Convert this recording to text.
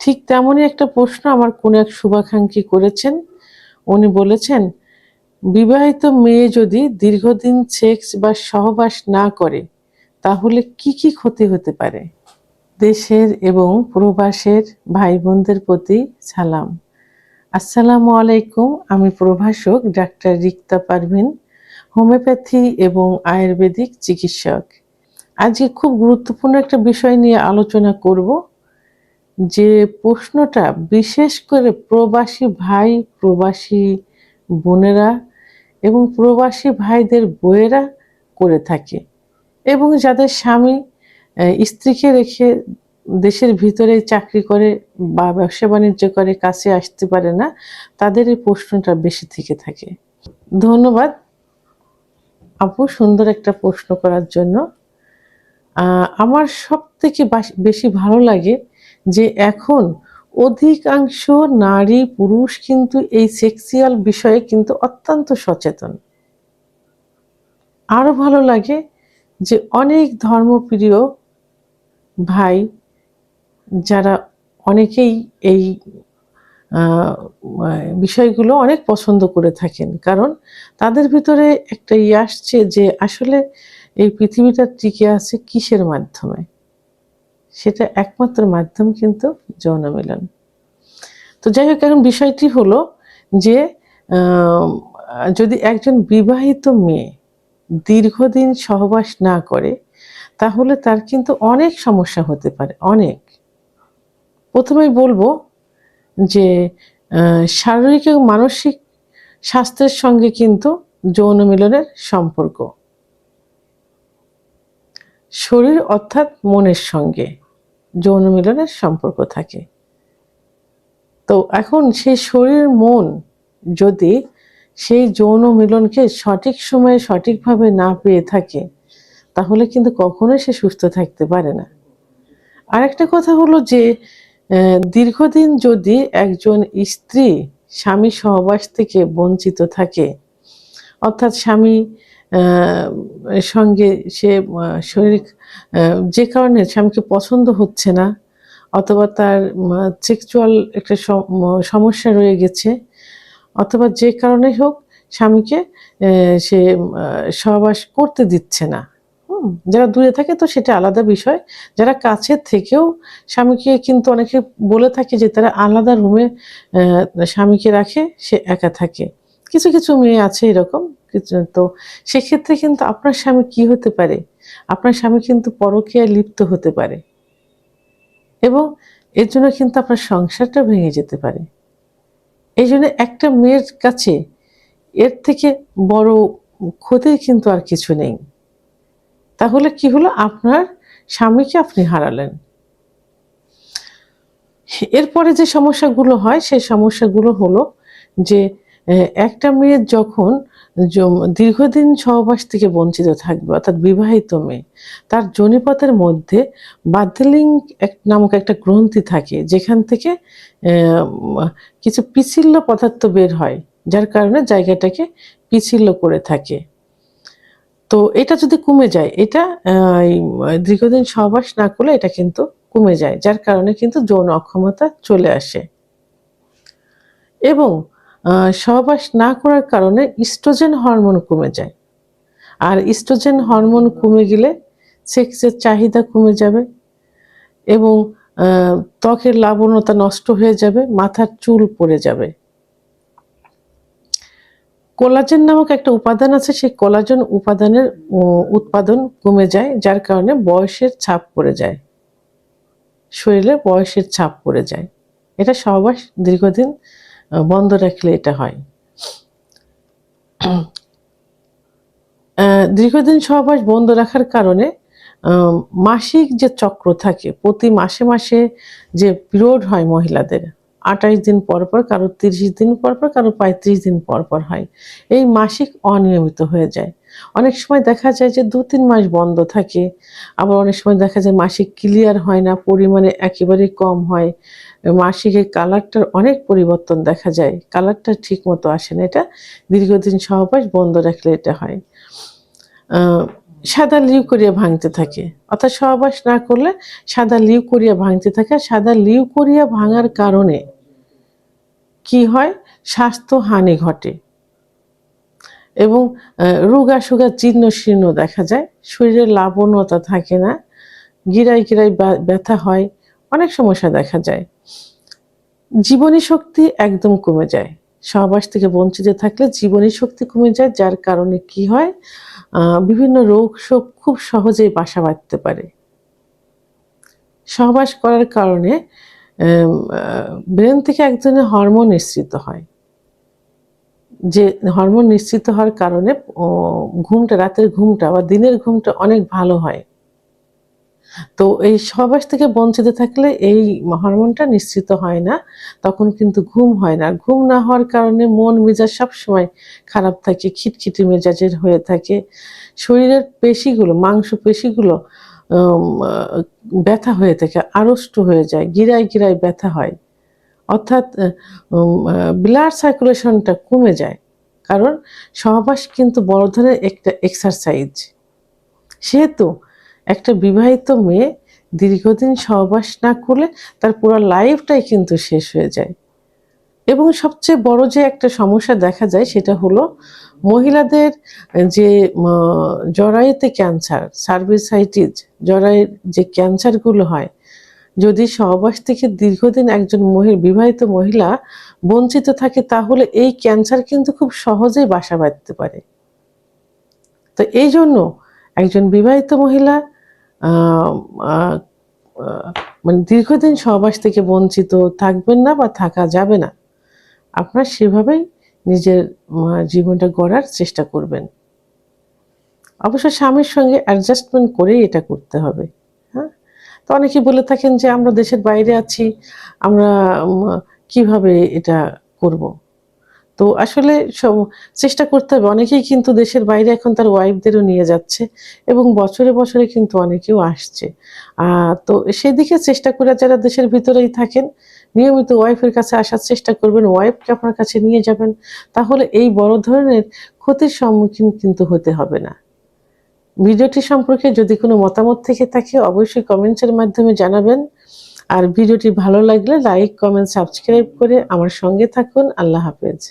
ঠিক তেমনই একটা প্রশ্ন আমার কোন এক শুভাকাঙ্ক্ষী করেছেন। উনি বলেছেন, বিবাহিত মেয়ে যদি দীর্ঘদিন সেক্স বা সহবাস না করে তাহলে কি ক্ষতি হতে পারে? দেশের এবং প্রবাসের ভাই বোনদের প্রতি সালাম। আসসালামু আলাইকুম। আমি প্রভাষক ডাক্তার রিক্তা পারভিন, হোমিওপ্যাথি এবং আয়ুর্বেদিক চিকিৎসক। আজকে খুব গুরুত্বপূর্ণ একটা বিষয় নিয়ে আলোচনা করব। যে প্রশ্নটা বিশেষ করে প্রবাসী ভাই, প্রবাসী বোনেরা এবং প্রবাসী ভাইদের বউয়েরা করে থাকে, এবং যাদের স্বামী স্ত্রীকে রেখে দেশের ভিতরে চাকরি করে বা ব্যবসা বাণিজ্য করে কাছে আসতে পারে না, তাদের এই প্রশ্নটা বেশি থেকে থাকে। ধন্যবাদ আপু, সুন্দর একটা প্রশ্ন করার জন্য। আমার সব থেকে বেশি ভালো লাগে যে এখন অধিকাংশ নারী পুরুষ কিন্তু এই সেক্সুয়াল বিষয়ে কিন্তু অত্যন্ত সচেতন। আরো ভালো লাগে যে অনেক ধর্মপ্রিয় ভাই, যারা অনেকেই এই বিষয়গুলো অনেক পছন্দ করে থাকেন, কারণ তাদের ভিতরে একটা আসছে যে আসলে এই পৃথিবীটা টিকে আছে কিসের মাধ্যমে? সেটা একমাত্র মাধ্যম কিন্তু যৌন মিলন। তো যাই হোক, এখন বিষয়টি হলো যে যদি একজন বিবাহিত মেয়ে দীর্ঘদিন সহবাস না করে তাহলে তার কিন্তু অনেক সমস্যা হতে পারে। অনেক। প্রথমেই বলবো যে শারীরিক এবং মানসিক স্বাস্থ্যের সঙ্গে কিন্তু যৌন মিলনের সম্পর্ক। শরীর অর্থাৎ মনের সঙ্গে যৌন মিলনের সম্পর্ক থাকে। তো এখন সেই শরীর মন যদি সেই যৌন মিলনকে সঠিক সময়ে সঠিকভাবে না পেয়ে থাকে তাহলে কিন্তু কখনোই সে সুস্থ থাকতে পারে না। আরেকটা কথা হলো যে দীর্ঘদিন যদি একজন স্ত্রী স্বামী সহবাস থেকে বঞ্চিত থাকে, অর্থাৎ স্বামী সঙ্গে সে শারীরিক যে কারণে স্বামীকে পছন্দ হচ্ছে না, অথবা তার সেক্সুয়াল একটা সমস্যা রয়ে গেছে, অথবা যে কারণেই হোক স্বামীকে সে সহবাস করতে দিচ্ছে না। যারা দূরে থাকে তো সেটা আলাদা বিষয়। যারা কাছে থেকেও স্বামীকে কিন্তু অনেকে বলে থাকে যে তারা আলাদা রুমে স্বামীকে রাখে, সে একা থাকে। কিছু কিছু মেয়ে আছে এরকম। তো সেক্ষেত্রে কিন্তু আপনার স্বামী কি হতে পারে? আপনার স্বামী কিন্তু পরকীয়ায় লিপ্ত হতে পারে, এবং এর জন্য কিন্তু আপনার সংসারটা ভেঙে যেতে পারে। এই জন্য একটা মেয়ের কাছে এর থেকে বড় ক্ষতি কিন্তু আর কিছু নেই। তাহলে কি হলো? আপনার স্বামীকে আপনি হারালেন। এরপরে যে সমস্যাগুলো হয় সেই সমস্যাগুলো হলো যে একটা মেয়ের যখন দীর্ঘদিন সহবাস থেকে বঞ্চিত থাকবে, অর্থাৎ বিবাহিত মেয়ে, তার যোনিপথের মধ্যে বার্ধেলিং নামক একটা গ্রন্থি থাকে, যেখান থেকে কিছু পিচ্ছিল পদার্থ বের হয়, যার কারণে জায়গাটাকে পিচ্ছিল করে থাকে। তো এটা যদি কমে যায়, এটা দীর্ঘদিন সহবাস না করলে এটা কিন্তু কমে যায়, যার কারণে কিন্তু যৌন অক্ষমতা চলে আসে। এবং সহবাস না করার কারণে ইস্ট্রোজেন হরমোন কমে যায়, আর ইস্ট্রোজেন হরমোন কমে গেলে সেক্সের চাহিদা কমে যাবে, এবং ত্বকের লাবণ্যতা নষ্ট হয়ে যাবে, মাথার চুল পড়ে যাবে। কোলাজেন নামক একটা উপাদান আছে, সেই কোলাজেন উপাদানের উৎপাদন কমে যায়, যার কারণে বয়সের ছাপ পড়ে যায়, শরীরে বয়সের ছাপ পড়ে যায়। এটা সহবাস দীর্ঘদিন বন্ধ রাখলে এটা হয়। দীর্ঘদিন সহবাস বন্ধ রাখার কারণে মাসিক যে চক্র থাকে, প্রতি মাসে মাসে যে পিরিয়ড হয় মহিলাদের, 28 দিন পর পর, কারো 30 দিন পর পর, কারো 35 দিন পর পর হয়, এই মাসিক অনিয়মিত হয়ে যায়। অনেক সময় দেখা যায় যে 2-3 মাস বন্ধ থাকে, আবার অনেক সময় দেখা যায় মাসিক ক্লিয়ার হয় না, পরিমাণে একেবারেই কম হয়। মাসিকের কালারটার অনেক পরিবর্তন দেখা যায়, কালারটা ঠিক মতো আসে না। এটা দীর্ঘদিন সহবাস বন্ধ রাখলে এটা হয়। সাদা লিউকোরিয়া ভাঙতে থাকে, অর্থাৎ সহবাস না করলে সাদা লিউকোরিয়া ভাঙতে থাকে। সাদা লিউকোরিয়া ভাঙার কারণে কি হয়, স্বাস্থ্যহানি ঘটে এবং রোগা সুগা জীর্ণ শীর্ণ দেখা যায়, শরীরে লাবণ্যতা থাকে না, গিরায় গিরায় ব্যথা হয়, অনেক সমস্যা দেখা যায়। জীবনী শক্তি একদম কমে যায়, সহবাস থেকে বঞ্চিত থাকলে জীবনী শক্তি কমে যায়, যার কারণে কি হয়, বিভিন্ন রোগ শোক খুব সহজেই বাসা বাঁধতে পারে। সহবাস করার কারণে ব্রেন থেকে এক ধরনের হরমোন নিঃসৃত হয়, যে হরমোন নিঃসৃত হওয়ার কারণে ঘুমটা, রাতের ঘুমটা বা দিনের ঘুমটা অনেক ভালো হয়। তো এই সহবাস থেকে বঞ্চিত থাকলে এই হরমোনটা নিঃসৃত হয় না, তখন কিন্তু ঘুম হয় না। ঘুম না হওয়ার কারণে মন মেজাজ সবসময় খারাপ থাকে, খিটখিটে মেজাজের হয়ে থাকে। শরীরের পেশিগুলো, মাংস পেশিগুলো ব্যথা হয়ে থাকে, আড়ষ্ট হয়ে যায়, গিরায় গিরায় ব্যথা হয়, অর্থাৎ ব্লাড সার্কুলেশনটা কমে যায়। কারণ সহবাস কিন্তু বড় ধরনের একটা এক্সারসাইজ। সেহেতু একটা বিবাহিত মেয়ে দীর্ঘদিন সহবাস না করলে তার পুরো লাইফটাই কিন্তু শেষ হয়ে যায়। এবং সবচেয়ে বড় যে একটা সমস্যা দেখা যায় সেটা হলো মহিলাদের যে জরায়ুতে ক্যান্সার, সার্ভিসাইটিস, জরায়ুর যে ক্যান্সারগুলো হয়, যদি সহবাস থেকে দীর্ঘদিন একজন বিবাহিত মহিলা বঞ্চিত থাকে, তাহলে এই ক্যান্সার কিন্তু খুব সহজেই বাসা বাঁধতে পারে। তো এই জন্য একজন বিবাহিত মহিলা মানে দীর্ঘদিন সহবাস থেকে বঞ্চিত থাকবেন না বা থাকা যাবে না। আপনারা সেভাবেই নিজের জীবনটা গড়ার চেষ্টা করবেন। অবশ্য স্বামীর সঙ্গে অ্যাডজাস্টমেন্ট করেই এটা করতে হবে। হ্যাঁ, তো অনেকে বলে থাকেন যে আমরা দেশের বাইরে আছি, আমরা কিভাবে এটা করব। তো আসলে চেষ্টা করতে হবে। অনেকেই কিন্তু দেশের বাইরে এখন তার ওয়াইফদেরও নিয়ে যাচ্ছে এবং বছরে বছরে কিন্তু অনেকেও আসছে। তো সেদিকে চেষ্টা করে যারা দেশের ভিতরেই থাকেন, নিয়মিত ওয়াইফের কাছে আসার চেষ্টা করবেন, ওয়াইফকে আপনার কাছে নিয়ে যাবেন, তাহলে এই বড় ধরনের ক্ষতির সম্মুখীন কিন্তু হতে হবে না। ভিডিওটি সম্পর্কে যদি কোনো মতামত থেকে থাকে অবশ্যই কমেন্টসের মাধ্যমে জানাবেন। আর ভিডিওটি ভালো লাগলে লাইক, কমেন্ট, সাবস্ক্রাইব করে আমার সঙ্গে থাকুন। আল্লাহ হাফেজ।